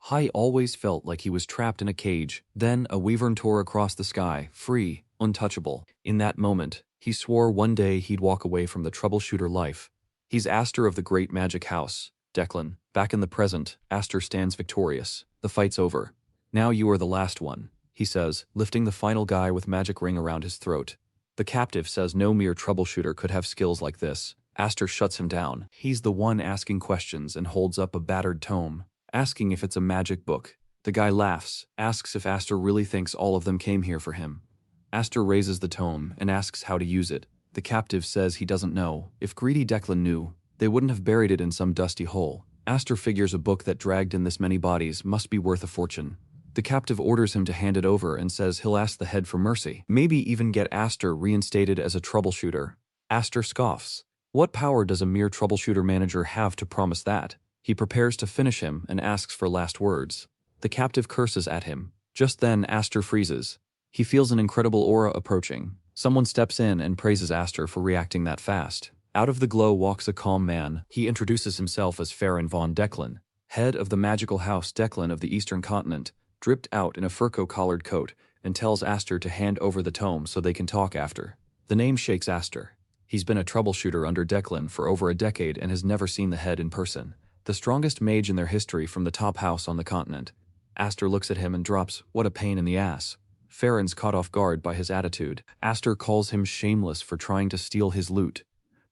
Hai always felt like he was trapped in a cage. Then a wyvern tore across the sky, free, untouchable. In that moment, he swore one day he'd walk away from the troubleshooter life. He's Aster of the great magic house, Declan. Back in the present, Aster stands victorious. The fight's over. Now you are the last one, he says, lifting the final guy with magic ring around his throat. The captive says no mere troubleshooter could have skills like this. Aster shuts him down. He's the one asking questions and holds up a battered tome, asking if it's a magic book. The guy laughs, asks if Aster really thinks all of them came here for him. Aster raises the tome and asks how to use it. The captive says he doesn't know. If greedy Declan knew, they wouldn't have buried it in some dusty hole. Aster figures a book that dragged in this many bodies must be worth a fortune. The captive orders him to hand it over and says he'll ask the head for mercy, maybe even get Aster reinstated as a troubleshooter. Aster scoffs. What power does a mere troubleshooter manager have to promise that? He prepares to finish him and asks for last words. The captive curses at him. Just then Aster freezes. He feels an incredible aura approaching. Someone steps in and praises Aster for reacting that fast. Out of the glow walks a calm man. He introduces himself as Farron von Declan, head of the magical House Declan of the Eastern Continent, dripped out in a fur-collared coat, and tells Aster to hand over the tome so they can talk after. The name shakes Aster. He's been a troubleshooter under Declan for over a decade and has never seen the head in person. The strongest mage in their history from the top house on the continent. Aster looks at him and drops, "What a pain in the ass." Farron's caught off guard by his attitude. Aster calls him shameless for trying to steal his loot.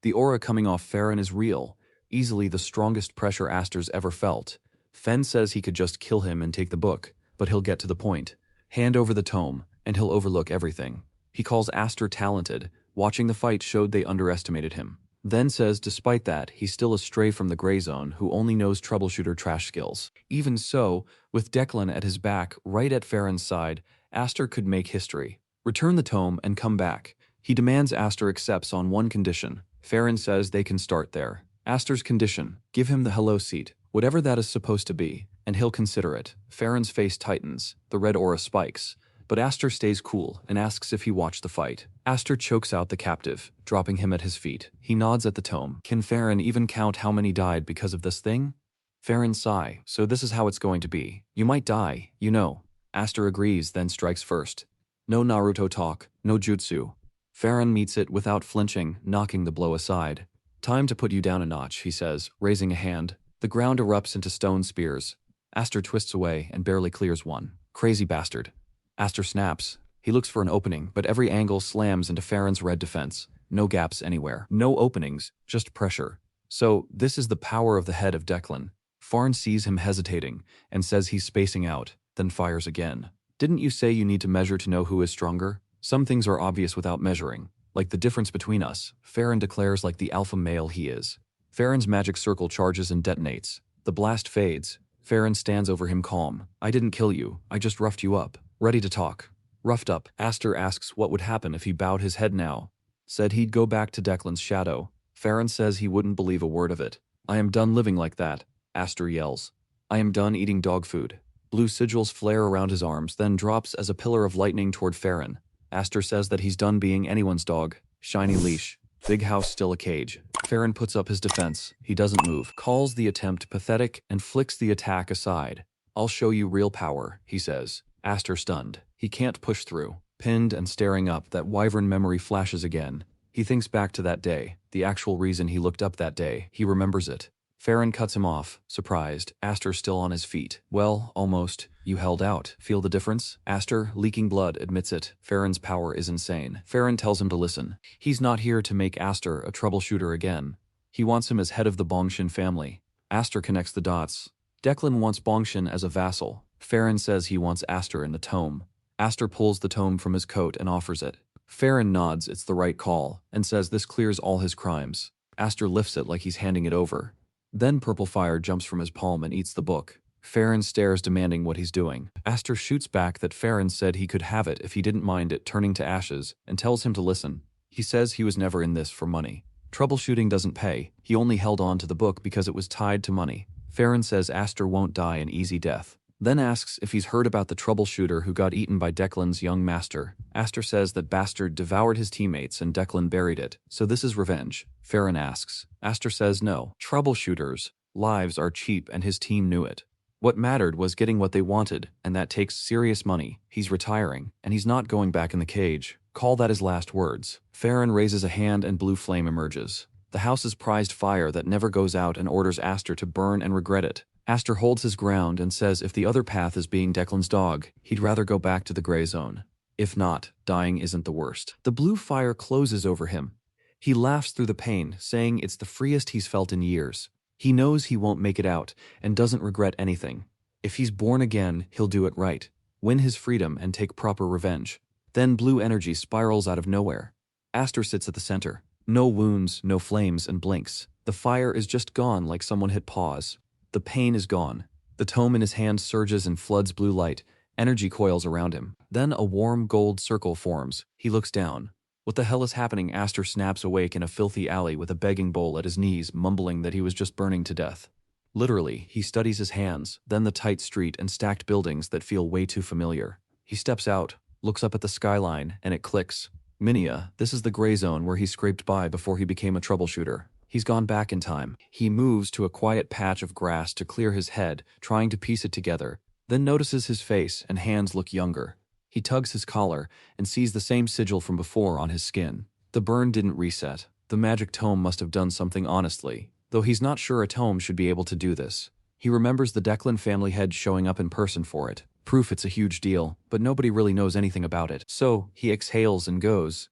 The aura coming off Farron is real, easily the strongest pressure Aster's ever felt. Fen says he could just kill him and take the book, but he'll get to the point. Hand over the tome, and he'll overlook everything. He calls Aster talented. Watching the fight showed they underestimated him. Then says despite that, he's still a stray from the gray zone who only knows troubleshooter trash skills. Even so, with Declan at his back, right at Farron's side, Aster could make history. Return the tome and come back. He demands Aster accepts on one condition. Farron says they can start there. Aster's condition, give him the hello seat, whatever that is supposed to be, and he'll consider it. Farron's face tightens, the red aura spikes, but Aster stays cool and asks if he watched the fight. Aster chokes out the captive, dropping him at his feet. He nods at the tome. Can Farron even count how many died because of this thing? Farron sigh, so this is how it's going to be. You might die, you know. Aster agrees, then strikes first. No Naruto talk, no jutsu. Farron meets it without flinching, knocking the blow aside. Time to put you down a notch, he says, raising a hand. The ground erupts into stone spears. Aster twists away and barely clears one. Crazy bastard. Aster snaps. He looks for an opening, but every angle slams into Farron's red defense. No gaps anywhere. No openings, just pressure. So, this is the power of the head of Declan. Farron sees him hesitating and says he's spacing out, then fires again. Didn't you say you need to measure to know who is stronger? Some things are obvious without measuring. Like the difference between us, Farron declares like the alpha male he is. Farron's magic circle charges and detonates. The blast fades. Farron stands over him calm. I didn't kill you, I just roughed you up. Ready to talk. Roughed up. Aster asks what would happen if he bowed his head now. Said he'd go back to Declan's shadow. Farron says he wouldn't believe a word of it. I am done living like that, Aster yells. I am done eating dog food. Blue sigils flare around his arms, then drops as a pillar of lightning toward Farron. Aster says that he's done being anyone's dog. Shiny leash. Big house still a cage. Farron puts up his defense. He doesn't move. Calls the attempt pathetic and flicks the attack aside. I'll show you real power, he says. Aster stunned. He can't push through. Pinned and staring up, that wyvern memory flashes again. He thinks back to that day, the actual reason he looked up that day. He remembers it. Farron cuts him off, surprised. Aster still on his feet. Well, almost. You held out. Feel the difference? Aster, leaking blood, admits it. Farron's power is insane. Farron tells him to listen. He's not here to make Aster a troubleshooter again. He wants him as head of the Bongshin family. Aster connects the dots. Declan wants Bongshin as a vassal. Farron says he wants Aster in the tome. Aster pulls the tome from his coat and offers it. Farron nods it's the right call, and says this clears all his crimes. Aster lifts it like he's handing it over. Then purple fire jumps from his palm and eats the book. Farron stares, demanding what he's doing. Aster shoots back that Farron said he could have it if he didn't mind it turning to ashes, and tells him to listen. He says he was never in this for money. Troubleshooting doesn't pay. He only held on to the book because it was tied to money. Farron says Aster won't die an easy death. Then asks if he's heard about the troubleshooter who got eaten by Declan's young master. Aster says that bastard devoured his teammates and Declan buried it, so this is revenge. Farron asks. Aster says no. Troubleshooters' lives are cheap and his team knew it. What mattered was getting what they wanted, and that takes serious money. He's retiring, and he's not going back in the cage. Call that his last words. Farron raises a hand and blue flame emerges. The house's prized fire that never goes out and orders Aster to burn and regret it. Aster holds his ground and says if the other path is being Declan's dog, he'd rather go back to the gray zone. If not, dying isn't the worst. The blue fire closes over him. He laughs through the pain, saying it's the freest he's felt in years. He knows he won't make it out and doesn't regret anything. If he's born again, he'll do it right, win his freedom and take proper revenge. Then blue energy spirals out of nowhere. Aster sits at the center. No wounds, no flames, and blinks. The fire is just gone like someone hit pause. The pain is gone. The tome in his hand surges and floods blue light. Energy coils around him. Then a warm gold circle forms. He looks down. What the hell is happening? Aster snaps awake in a filthy alley with a begging bowl at his knees, mumbling that he was just burning to death. Literally, he studies his hands, then the tight street and stacked buildings that feel way too familiar. He steps out, looks up at the skyline, and it clicks. Minia, this is the gray zone where he scraped by before he became a troubleshooter. He's gone back in time. He moves to a quiet patch of grass to clear his head, trying to piece it together, then notices his face and hands look younger. He tugs his collar and sees the same sigil from before on his skin. The burn didn't reset. The magic tome must have done something honestly, though he's not sure a tome should be able to do this. He remembers the Declan family head showing up in person for it. Proof it's a huge deal, but nobody really knows anything about it. So, he exhales and goes,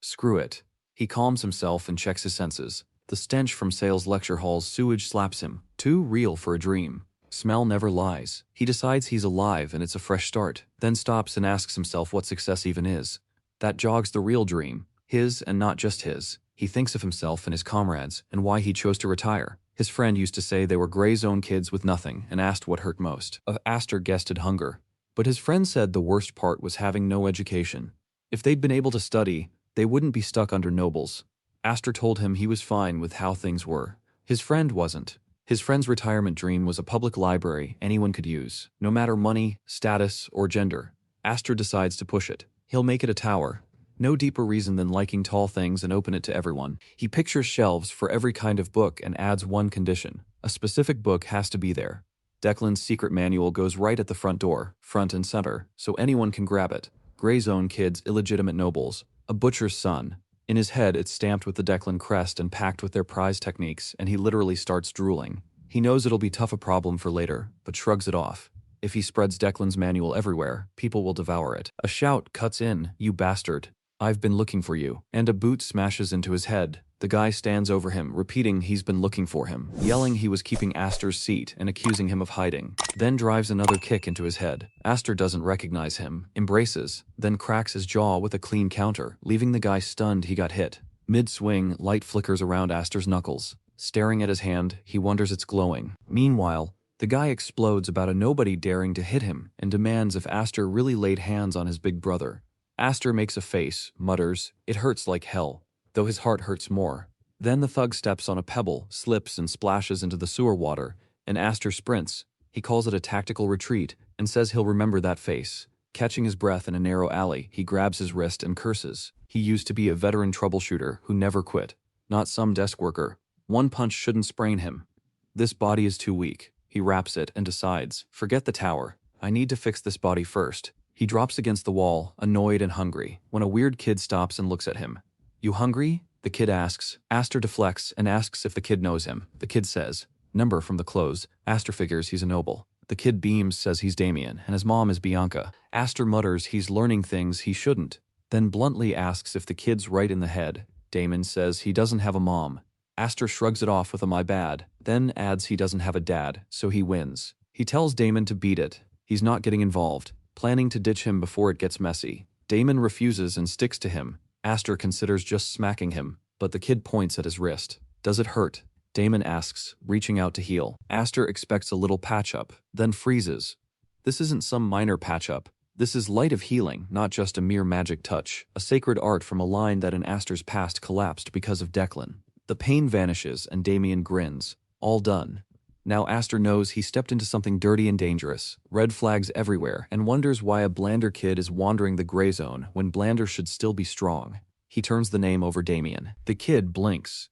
screw it. He calms himself and checks his senses. The stench from Sale's lecture hall's sewage slaps him. Too real for a dream. Smell never lies. He decides he's alive and it's a fresh start, then stops and asks himself what success even is. That jogs the real dream. His and not just his. He thinks of himself and his comrades and why he chose to retire. His friend used to say they were gray zone kids with nothing and asked what hurt most. Aster guessed hunger. But his friend said the worst part was having no education. If they'd been able to study, they wouldn't be stuck under nobles. Aster told him he was fine with how things were. His friend wasn't. His friend's retirement dream was a public library anyone could use, no matter money, status, or gender. Aster decides to push it. He'll make it a tower. No deeper reason than liking tall things and open it to everyone. He pictures shelves for every kind of book and adds one condition. A specific book has to be there. Declan's secret manual goes right at the front door, front and center, so anyone can grab it. Gray zone kids, illegitimate nobles. A butcher's son. In his head, it's stamped with the Declan crest and packed with their prize techniques, and he literally starts drooling. He knows it'll be tough a problem for later, but shrugs it off. If he spreads Declan's manual everywhere, people will devour it. A shout cuts in, "You bastard. I've been looking for you." And a boot smashes into his head. The guy stands over him, repeating he's been looking for him, yelling he was keeping Aster's seat and accusing him of hiding. Then drives another kick into his head. Aster doesn't recognize him, embraces, then cracks his jaw with a clean counter, leaving the guy stunned he got hit. Mid-swing, light flickers around Aster's knuckles. Staring at his hand, he wonders it's glowing. Meanwhile, the guy explodes about a nobody daring to hit him and demands if Aster really laid hands on his big brother. Aster makes a face, mutters, "It hurts like hell," though his heart hurts more. Then the thug steps on a pebble, slips and splashes into the sewer water, and Aster sprints. He calls it a tactical retreat and says he'll remember that face. Catching his breath in a narrow alley, he grabs his wrist and curses. He used to be a veteran troubleshooter who never quit. Not some desk worker. One punch shouldn't sprain him. This body is too weak. He wraps it and decides, forget the tower. I need to fix this body first. He drops against the wall, annoyed and hungry, when a weird kid stops and looks at him. "You hungry?" the kid asks. Aster deflects and asks if the kid knows him. The kid says, "Number from the clothes." Aster figures he's a noble. The kid beams, says he's Damien, and his mom is Bianca. Aster mutters he's learning things he shouldn't, then bluntly asks if the kid's right in the head. Damon says he doesn't have a mom. Aster shrugs it off with a "my bad," then adds he doesn't have a dad, so he wins. He tells Damon to beat it. He's not getting involved, planning to ditch him before it gets messy. Damon refuses and sticks to him. Aster considers just smacking him, but the kid points at his wrist. "Does it hurt?" Damon asks, reaching out to heal. Aster expects a little patch-up, then freezes. This isn't some minor patch-up. This is light of healing, not just a mere magic touch. A sacred art from a line that in Aster's past collapsed because of Declan. The pain vanishes and Damien grins. All done. Now Aster knows he stepped into something dirty and dangerous. Red flags everywhere, and wonders why a Blander kid is wandering the gray zone when Blander should still be strong. He turns the name over Damien. The kid blinks.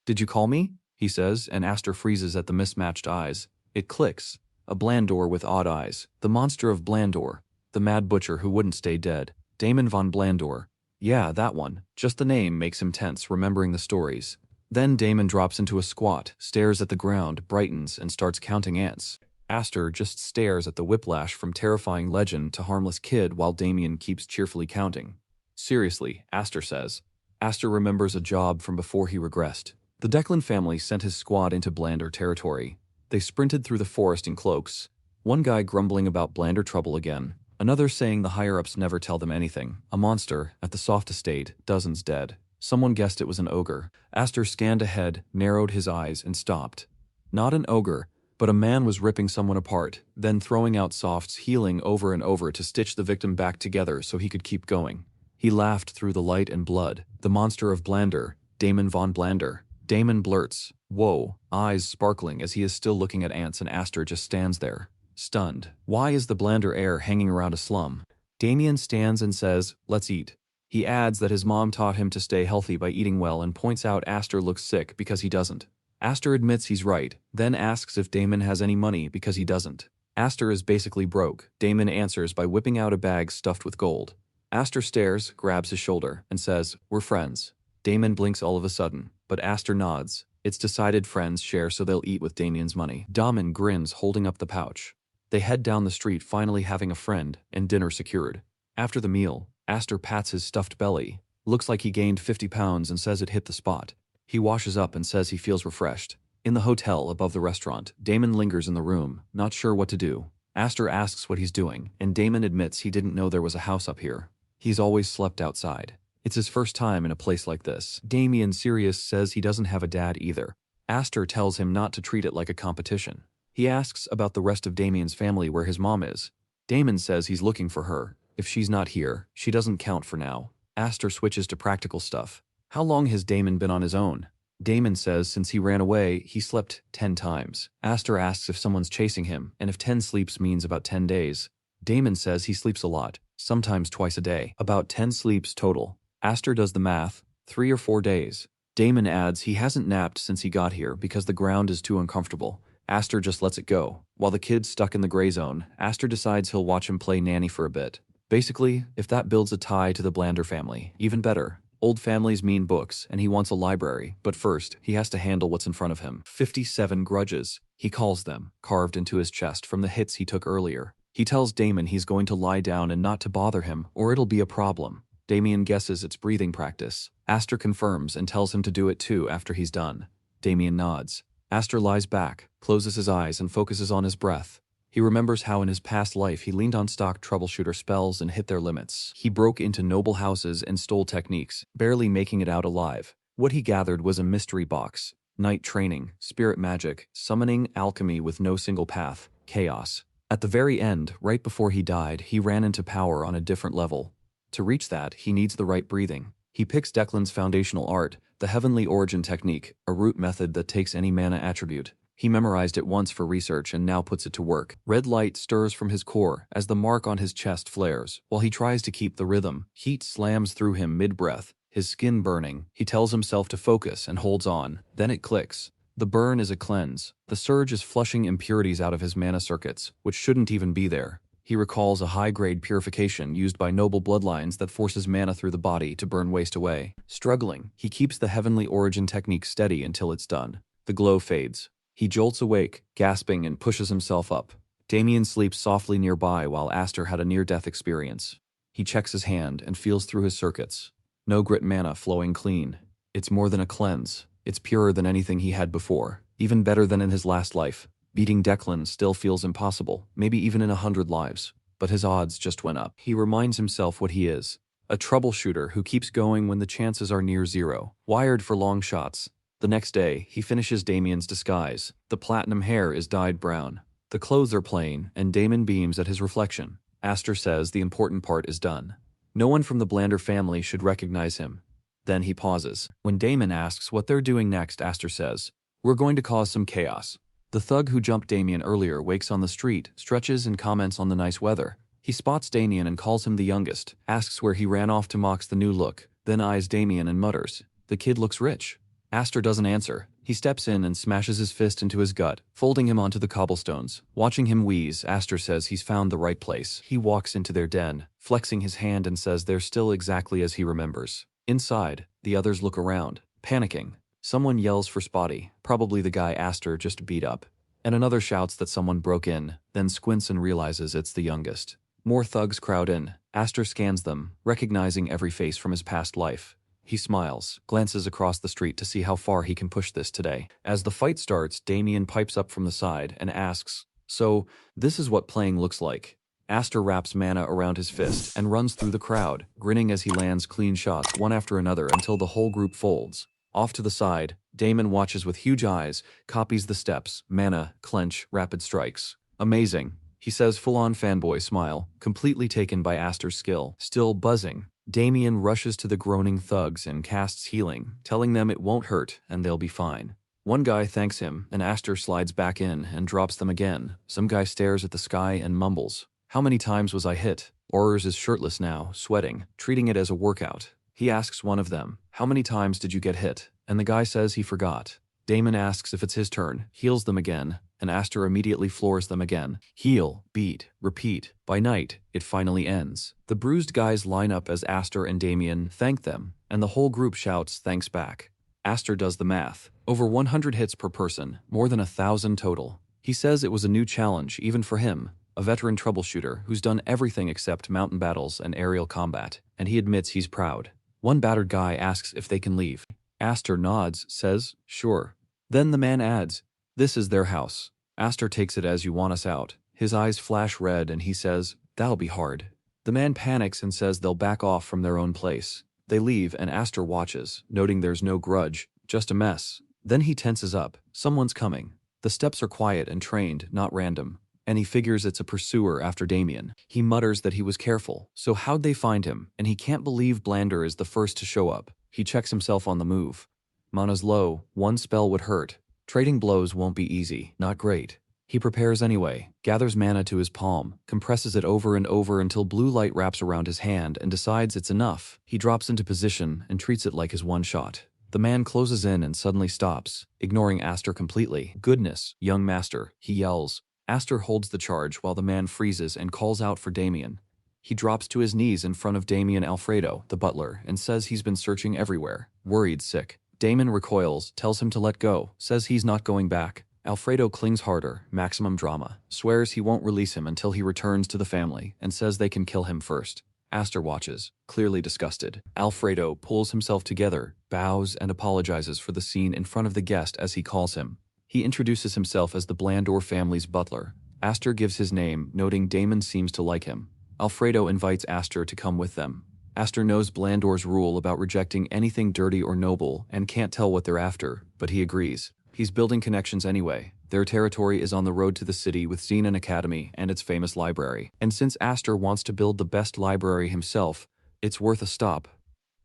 "Did you call me?" he says, and Aster freezes at the mismatched eyes. It clicks. A Blandor with odd eyes. The monster of Blandor. The mad butcher who wouldn't stay dead. Damon von Blandor. Yeah, that one. Just the name makes him tense remembering the stories. Then Damon drops into a squat, stares at the ground, brightens, and starts counting ants. Aster just stares at the whiplash from terrifying legend to harmless kid while Damien keeps cheerfully counting. Seriously, Aster says. Aster remembers a job from before he regressed. The Declan family sent his squad into Blandor territory. They sprinted through the forest in cloaks. One guy grumbling about Blandor trouble again. Another saying the higher-ups never tell them anything. A monster, at the soft estate, dozens dead. Someone guessed it was an ogre. Aster scanned ahead, narrowed his eyes, and stopped. Not an ogre, but a man was ripping someone apart, then throwing out softs, healing over and over to stitch the victim back together so he could keep going. He laughed through the light and blood. The monster of Blandor, Damon von Blandor. Damon blurts, "Whoa," eyes sparkling as he is still looking at ants and Aster just stands there, stunned. Why is the Blandor heir hanging around a slum? Damien stands and says, "Let's eat." He adds that his mom taught him to stay healthy by eating well and points out Aster looks sick because he doesn't. Aster admits he's right, then asks if Damon has any money because he doesn't. Aster is basically broke. Damon answers by whipping out a bag stuffed with gold. Aster stares, grabs his shoulder, and says, "We're friends." Damon blinks all of a sudden, but Aster nods. It's decided friends share so they'll eat with Damien's money. Damon grins holding up the pouch. They head down the street finally having a friend and dinner secured. After the meal, Aster pats his stuffed belly. Looks like he gained 50 pounds and says it hit the spot. He washes up and says he feels refreshed. In the hotel above the restaurant, Damon lingers in the room, not sure what to do. Aster asks what he's doing, and Damon admits he didn't know there was a house up here. He's always slept outside. It's his first time in a place like this. Damien, serious, says he doesn't have a dad either. Aster tells him not to treat it like a competition. He asks about the rest of Damien's family where his mom is. Damon says he's looking for her. If she's not here, she doesn't count for now. Aster switches to practical stuff. How long has Damon been on his own? Damon says since he ran away, he slept 10 times. Aster asks if someone's chasing him, and if 10 sleeps means about 10 days. Damon says he sleeps a lot, sometimes twice a day. About 10 sleeps total. Aster does the math, 3 or 4 days. Damon adds he hasn't napped since he got here because the ground is too uncomfortable. Aster just lets it go. While the kid's stuck in the gray zone, Aster decides he'll watch him play nanny for a bit. Basically, if that builds a tie to the Blandor family, even better. Old families mean books, and he wants a library, but first, he has to handle what's in front of him. 57 grudges, he calls them, carved into his chest from the hits he took earlier. He tells Damon he's going to lie down and not to bother him, or it'll be a problem. Damien guesses it's breathing practice. Aster confirms and tells him to do it too after he's done. Damien nods. Aster lies back, closes his eyes and focuses on his breath. He remembers how in his past life he leaned on stock troubleshooter spells and hit their limits. He broke into noble houses and stole techniques, barely making it out alive. What he gathered was a mystery box. Night training, spirit magic, summoning, alchemy with no single path, chaos. At the very end, right before he died, he ran into power on a different level. To reach that, he needs the right breathing. He picks Declan's foundational art, the Heavenly Origin Technique, a root method that takes any mana attribute. He memorized it once for research and now puts it to work. Red light stirs from his core as the mark on his chest flares. While he tries to keep the rhythm, heat slams through him mid-breath, his skin burning. He tells himself to focus and holds on. Then it clicks. The burn is a cleanse. The surge is flushing impurities out of his mana circuits, which shouldn't even be there. He recalls a high-grade purification used by noble bloodlines that forces mana through the body to burn waste away. Struggling, he keeps the Heavenly Origin Technique steady until it's done. The glow fades. He jolts awake, gasping, and pushes himself up. Damien sleeps softly nearby while Aster had a near-death experience. He checks his hand and feels through his circuits. No grit mana flowing clean. It's more than a cleanse. It's purer than anything he had before. Even better than in his last life. Beating Declan still feels impossible, maybe even in 100 lives. But his odds just went up. He reminds himself what he is. A troubleshooter who keeps going when the chances are near zero. Wired for long shots. The next day, he finishes Damien's disguise. The platinum hair is dyed brown. The clothes are plain, and Damon beams at his reflection. Aster says the important part is done. No one from the Blandor family should recognize him. Then he pauses. When Damon asks what they're doing next, Aster says, "We're going to cause some chaos." The thug who jumped Damien earlier wakes on the street, stretches and comments on the nice weather. He spots Damien and calls him the youngest, asks where he ran off to mocks the new look, then eyes Damien and mutters, "The kid looks rich." Aster doesn't answer. He steps in and smashes his fist into his gut, folding him onto the cobblestones. Watching him wheeze, Aster says he's found the right place. He walks into their den, flexing his hand and says they're still exactly as he remembers. Inside, the others look around, panicking. Someone yells for Spotty, probably the guy Aster just beat up. And another shouts that someone broke in, then squints and realizes it's the youngest. More thugs crowd in. Aster scans them, recognizing every face from his past life. He smiles, glances across the street to see how far he can push this today. As the fight starts, Damien pipes up from the side and asks, "So, this is what playing looks like." Aster wraps mana around his fist and runs through the crowd, grinning as he lands clean shots one after another until the whole group folds. Off to the side, Damon watches with huge eyes, copies the steps, mana, clench, rapid strikes. Amazing, he says, full-on fanboy smile, completely taken by Aster's skill. Still buzzing, Damien rushes to the groaning thugs and casts healing, telling them it won't hurt and they'll be fine. One guy thanks him, and Aster slides back in and drops them again. Some guy stares at the sky and mumbles, "How many times was I hit?" Orers is shirtless now, sweating, treating it as a workout. He asks one of them, "How many times did you get hit?" And the guy says he forgot. Damon asks if it's his turn, heals them again, and Aster immediately floors them again. Heal, beat, repeat. By night, it finally ends. The bruised guys line up as Aster and Damien thank them, and the whole group shouts thanks back. Aster does the math. Over 100 hits per person, more than 1,000 total. He says it was a new challenge even for him, a veteran troubleshooter who's done everything except mountain battles and aerial combat, and he admits he's proud. One battered guy asks if they can leave. Aster nods, says, "Sure." Then the man adds, "This is their house." Aster takes it as "You want us out." His eyes flash red and he says, "That'll be hard." The man panics and says they'll back off from their own place. They leave and Aster watches, noting there's no grudge, just a mess. Then he tenses up. Someone's coming. The steps are quiet and trained, not random. And he figures it's a pursuer after Damien. He mutters that he was careful, so how'd they find him? And he can't believe Blander is the first to show up. He checks himself on the move. Mana's low, one spell would hurt. Trading blows won't be easy, not great. He prepares anyway, gathers mana to his palm, compresses it over and over until blue light wraps around his hand and decides it's enough. He drops into position and treats it like his one shot. The man closes in and suddenly stops, ignoring Aster completely. "Goodness, young master," he yells. Aster holds the charge while the man freezes and calls out for Damien. He drops to his knees in front of Damien Alfredo, the butler, and says he's been searching everywhere, worried sick. Damon recoils, tells him to let go, says he's not going back. Alfredo clings harder, maximum drama, swears he won't release him until he returns to the family, and says they can kill him first. Aster watches, clearly disgusted. Alfredo pulls himself together, bows, and apologizes for the scene in front of the guest as he calls him. He introduces himself as the Blandor family's butler. Aster gives his name, noting Damon seems to like him. Alfredo invites Aster to come with them. Aster knows Blandor's rule about rejecting anything dirty or noble and can't tell what they're after, but he agrees. He's building connections anyway. Their territory is on the road to the city with Xenon Academy and its famous library. And since Aster wants to build the best library himself, it's worth a stop.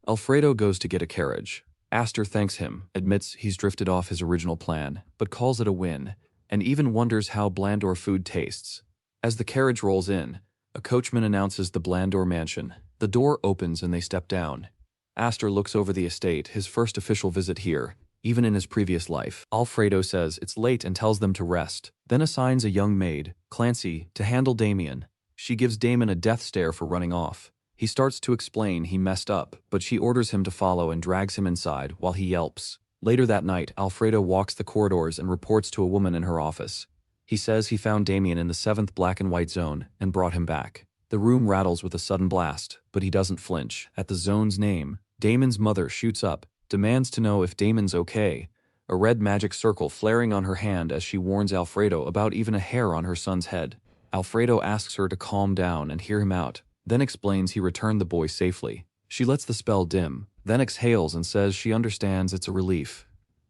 Alfredo goes to get a carriage. Aster thanks him, admits he's drifted off his original plan, but calls it a win, and even wonders how Blandor food tastes. As the carriage rolls in, a coachman announces the Blandor mansion. The door opens and they step down. Aster looks over the estate, his first official visit here, even in his previous life. Alfredo says it's late and tells them to rest, then assigns a young maid, Clancy, to handle Damien. She gives Damon a death stare for running off. He starts to explain he messed up, but she orders him to follow and drags him inside while he yelps. Later that night, Alfredo walks the corridors and reports to a woman in her office. He says he found Damien in the 7th black and white zone and brought him back. The room rattles with a sudden blast, but he doesn't flinch. At the zone's name, Damon's mother shoots up, demands to know if Damon's okay, a red magic circle flaring on her hand as she warns Alfredo about even a hair on her son's head. Alfredo asks her to calm down and hear him out, then explains he returned the boy safely. She lets the spell dim, then exhales and says she understands it's a relief.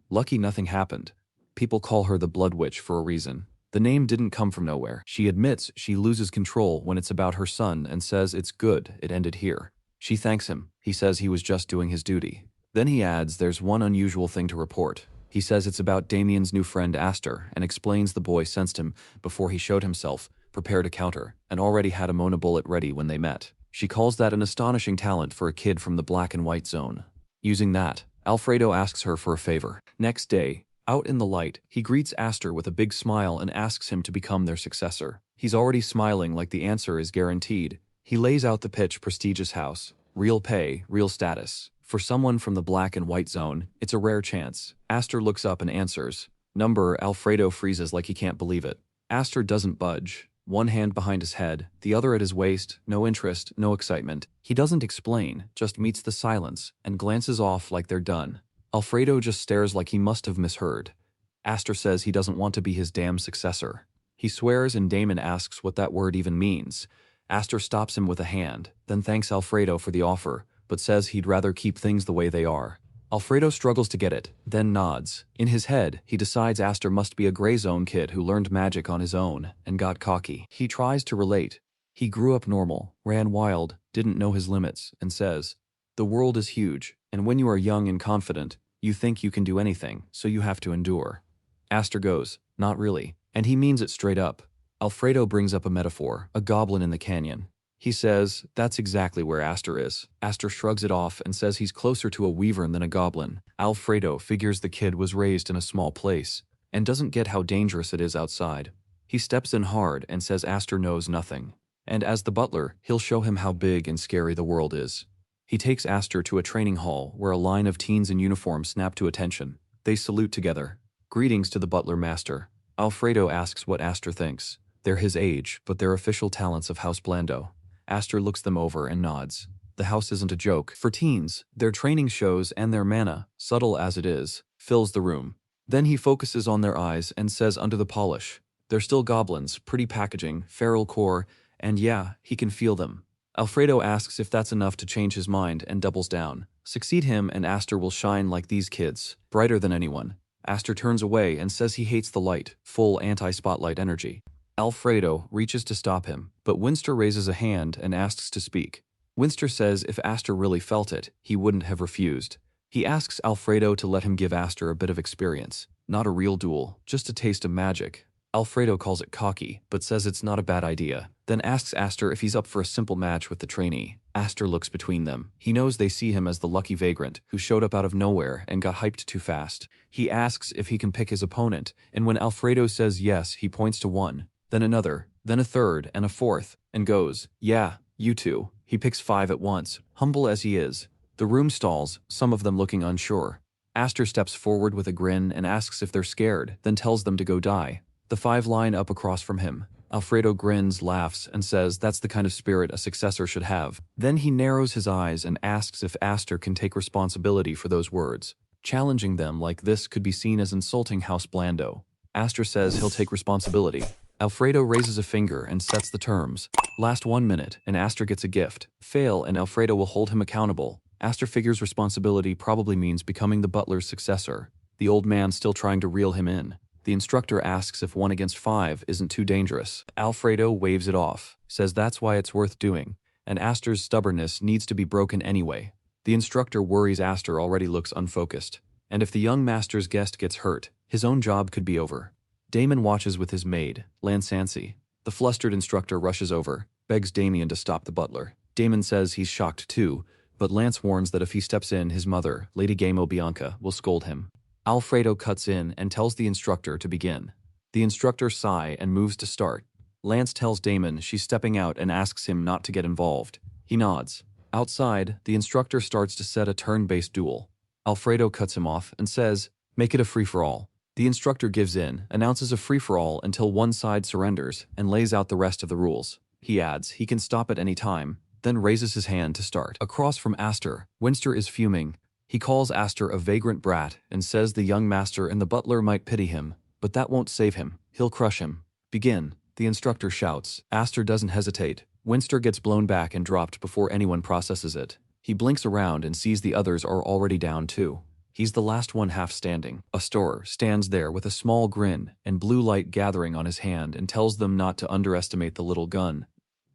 Lucky nothing happened. People call her the Blood Witch for a reason. The name didn't come from nowhere. She admits she loses control when it's about her son and says it's good it ended here. She thanks him. He says he was just doing his duty. Then he adds there's one unusual thing to report. He says it's about Damien's new friend Aster and explains the boy sensed him before he showed himself, prepared a counter, and already had a Mona bullet ready when they met. She calls that an astonishing talent for a kid from the black and white zone. Using that, Alfredo asks her for a favor. Next day, Out in the light, he greets Aster with a big smile and asks him to become their successor. He's already smiling like the answer is guaranteed. He lays out the pitch: prestigious house, real pay, real status. For someone from the black and white zone, it's a rare chance. Aster looks up and answers. Number. Alfredo freezes like he can't believe it. Aster doesn't budge. One hand behind his head, the other at his waist, no interest, no excitement. He doesn't explain, just meets the silence, and glances off like they're done. Alfredo just stares like he must have misheard. Aster says he doesn't want to be his damn successor. He swears and Damon asks what that word even means. Aster stops him with a hand, then thanks Alfredo for the offer, but says he'd rather keep things the way they are. Alfredo struggles to get it, then nods. In his head, he decides Aster must be a gray zone kid who learned magic on his own and got cocky. He tries to relate. He grew up normal, ran wild, didn't know his limits, and says, "The world is huge, and when you are young and confident, you think you can do anything, so you have to endure." Aster goes, "Not really," and he means it straight up. Alfredo brings up a metaphor, a goblin in the canyon. He says, that's exactly where Aster is. Aster shrugs it off and says he's closer to a wyvern than a goblin. Alfredo figures the kid was raised in a small place and doesn't get how dangerous it is outside. He steps in hard and says Aster knows nothing. And as the butler, he'll show him how big and scary the world is. He takes Aster to a training hall where a line of teens in uniform snap to attention. They salute together. Greetings to the butler master. Alfredo asks what Aster thinks. They're his age, but they're official talents of House Blando. Aster looks them over and nods. The house isn't a joke. For teens, their training shows and their manhwa, subtle as it is, fills the room. Then he focuses on their eyes and says under the polish, they're still goblins, pretty packaging, feral core, and yeah, he can feel them. Alfredo asks if that's enough to change his mind and doubles down. Succeed him and Aster will shine like these kids, brighter than anyone. Aster turns away and says he hates the light, full anti-spotlight energy. Alfredo reaches to stop him, but Winster raises a hand and asks to speak. Winster says if Aster really felt it, he wouldn't have refused. He asks Alfredo to let him give Aster a bit of experience. Not a real duel, just a taste of magic. Alfredo calls it cocky, but says it's not a bad idea. Then asks Aster if he's up for a simple match with the trainee. Aster looks between them. He knows they see him as the lucky vagrant who showed up out of nowhere and got hyped too fast. He asks if he can pick his opponent, and when Alfredo says yes, he points to one. Then another, then a third, and a fourth, and goes, yeah, you two. He picks 5 at once, humble as he is. The room stalls, some of them looking unsure. Aster steps forward with a grin and asks if they're scared, then tells them to go die. The 5 line up across from him. Alfredo grins, laughs, and says that's the kind of spirit a successor should have. Then he narrows his eyes and asks if Aster can take responsibility for those words. Challenging them like this could be seen as insulting House Blando. Aster says he'll take responsibility. Alfredo raises a finger and sets the terms. Last 1 minute, and Aster gets a gift. Fail, and Alfredo will hold him accountable. Aster figures responsibility probably means becoming the butler's successor. The old man still trying to reel him in. The instructor asks if 1 against 5 isn't too dangerous. Alfredo waves it off, says that's why it's worth doing, and Aster's stubbornness needs to be broken anyway. The instructor worries Aster already looks unfocused, and if the young master's guest gets hurt, his own job could be over. Damon watches with his maid, Lansansi. The flustered instructor rushes over, begs Damien to stop the butler. Damon says he's shocked too, but Lance warns that if he steps in, his mother, Lady Gamo Bianca, will scold him. Alfredo cuts in and tells the instructor to begin. The instructor sighs and moves to start. Lance tells Damon she's stepping out and asks him not to get involved. He nods. Outside, the instructor starts to set a turn-based duel. Alfredo cuts him off and says, make it a free-for-all. The instructor gives in, announces a free-for-all until one side surrenders, and lays out the rest of the rules. He adds he can stop at any time, then raises his hand to start. Across from Aster, Winster is fuming. He calls Aster a vagrant brat and says the young master and the butler might pity him, but that won't save him. He'll crush him. Begin, the instructor shouts. Aster doesn't hesitate. Winster gets blown back and dropped before anyone processes it. He blinks around and sees the others are already down too. He's the last one half standing. Aster stands there with a small grin and blue light gathering on his hand and tells them not to underestimate the little gun.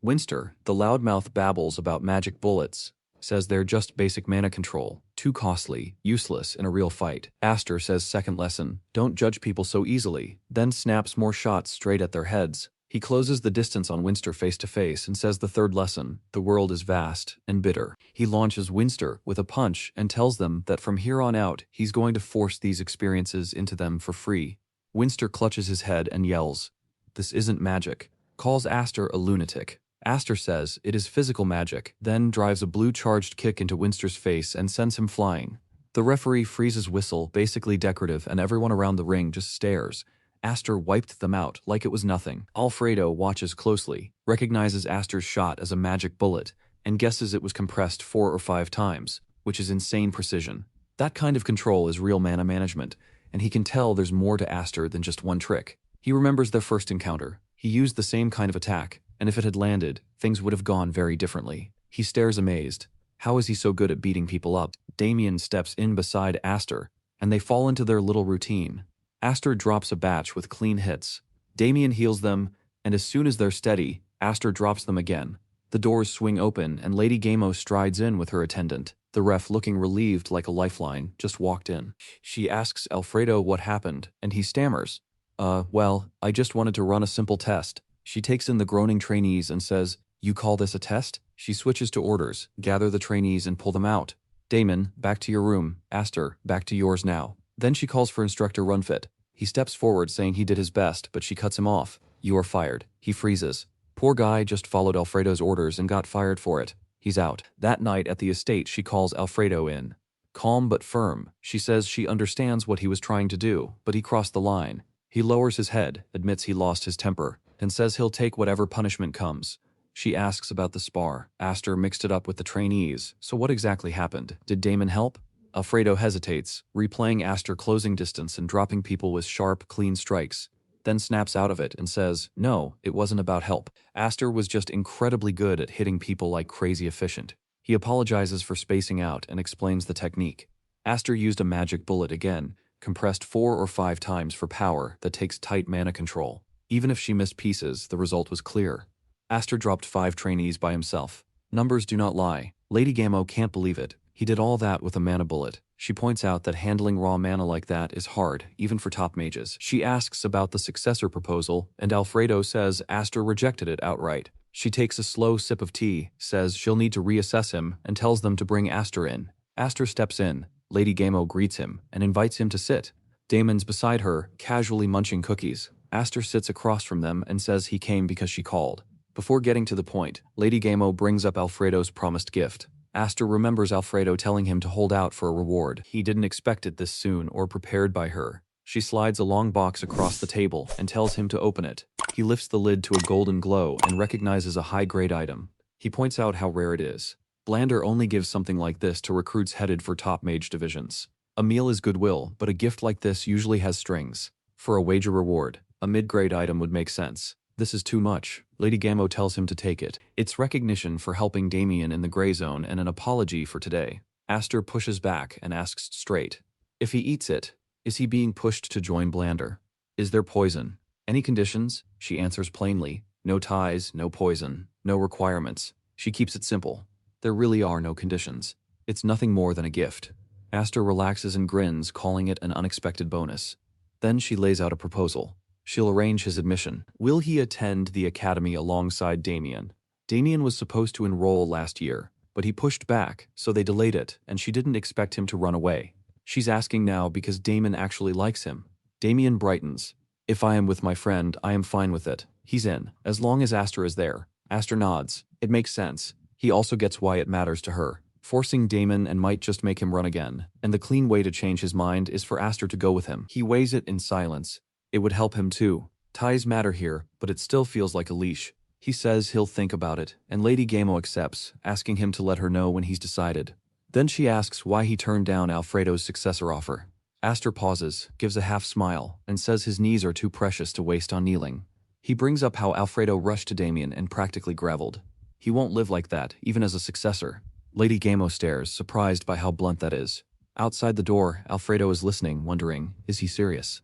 Winster, the loudmouth, babbles about magic bullets, says they're just basic mana control, too costly, useless in a real fight. Aster says second lesson, don't judge people so easily, then snaps more shots straight at their heads. He closes the distance on Winster face to face and says the third lesson: the world is vast and bitter. He launches Winster with a punch and tells them that from here on out, he's going to force these experiences into them for free. Winster clutches his head and yells, "This isn't magic," calls Aster a lunatic. Aster says it is physical magic, then drives a blue-charged kick into Winster's face and sends him flying. The referee freezes whistle, basically decorative, and everyone around the ring just stares. Aster wiped them out like it was nothing. Alfredo watches closely, recognizes Aster's shot as a magic bullet, and guesses it was compressed 4 or 5 times, which is insane precision. That kind of control is real mana management, and he can tell there's more to Aster than just one trick. He remembers their first encounter. He used the same kind of attack, and if it had landed, things would have gone very differently. He stares amazed. How is he so good at beating people up? Damien steps in beside Aster, and they fall into their little routine. Aster drops a batch with clean hits. Damien heals them, and as soon as they're steady, Aster drops them again. The doors swing open, and Lady Gamo strides in with her attendant. The ref, looking relieved like a lifeline, just walked in. She asks Alfredo what happened, and he stammers. Well, I just wanted to run a simple test." She takes in the groaning trainees and says, "You call this a test?" She switches to orders: gather the trainees and pull them out. "Damon, back to your room. Aster, back to yours now." Then she calls for Instructor Runfit. He steps forward saying he did his best, but she cuts him off. "You are fired." He freezes. Poor guy just followed Alfredo's orders and got fired for it. He's out. That night at the estate, she calls Alfredo in. Calm but firm, she says she understands what he was trying to do, but he crossed the line. He lowers his head, admits he lost his temper, and says he'll take whatever punishment comes. She asks about the spar. Aster mixed it up with the trainees. So what exactly happened? Did Damon help? Alfredo hesitates, replaying Aster closing distance and dropping people with sharp, clean strikes. Then snaps out of it and says, "No, it wasn't about help. Aster was just incredibly good at hitting people like crazy efficient." He apologizes for spacing out and explains the technique. Aster used a magic bullet again, compressed 4 or 5 times for power that takes tight mana control. Even if she missed pieces, the result was clear. Aster dropped 5 trainees by himself. Numbers do not lie. Lady Gamo can't believe it. He did all that with a mana bullet. She points out that handling raw mana like that is hard, even for top mages. She asks about the successor proposal, and Alfredo says Aster rejected it outright. She takes a slow sip of tea, says she'll need to reassess him, and tells them to bring Aster in. Aster steps in. Lady Gamo greets him and invites him to sit. Damon's beside her, casually munching cookies. Aster sits across from them and says he came because she called. Before getting to the point, Lady Gamo brings up Alfredo's promised gift. Aster remembers Alfredo telling him to hold out for a reward. He didn't expect it this soon or prepared by her. She slides a long box across the table and tells him to open it. He lifts the lid to a golden glow and recognizes a high-grade item. He points out how rare it is. Blander only gives something like this to recruits headed for top mage divisions. A meal is goodwill, but a gift like this usually has strings. For a wager reward, a mid-grade item would make sense. This is too much. Lady Gamo tells him to take it. It's recognition for helping Damien in the gray zone and an apology for today. Aster pushes back and asks straight. If he eats it, is he being pushed to join Blander? Is there poison? Any conditions? She answers plainly. No ties, no poison, no requirements. She keeps it simple. There really are no conditions. It's nothing more than a gift. Aster relaxes and grins, calling it an unexpected bonus. Then she lays out a proposal. She'll arrange his admission. Will he attend the academy alongside Damien? Damien was supposed to enroll last year, but he pushed back, so they delayed it, and she didn't expect him to run away. She's asking now because Damon actually likes him. Damien brightens. If I am with my friend, I am fine with it. He's in, as long as Aster is there. Aster nods. It makes sense. He also gets why it matters to her. Forcing Damon and might just make him run again, and the clean way to change his mind is for Aster to go with him. He weighs it in silence. It would help him too. Ties matter here, but it still feels like a leash. He says he'll think about it, and Lady Gamo accepts, asking him to let her know when he's decided. Then she asks why he turned down Alfredo's successor offer. Aster pauses, gives a half smile, and says his knees are too precious to waste on kneeling. He brings up how Alfredo rushed to Damien and practically gravelled. He won't live like that, even as a successor. Lady Gamo stares, surprised by how blunt that is. Outside the door, Alfredo is listening, wondering, is he serious?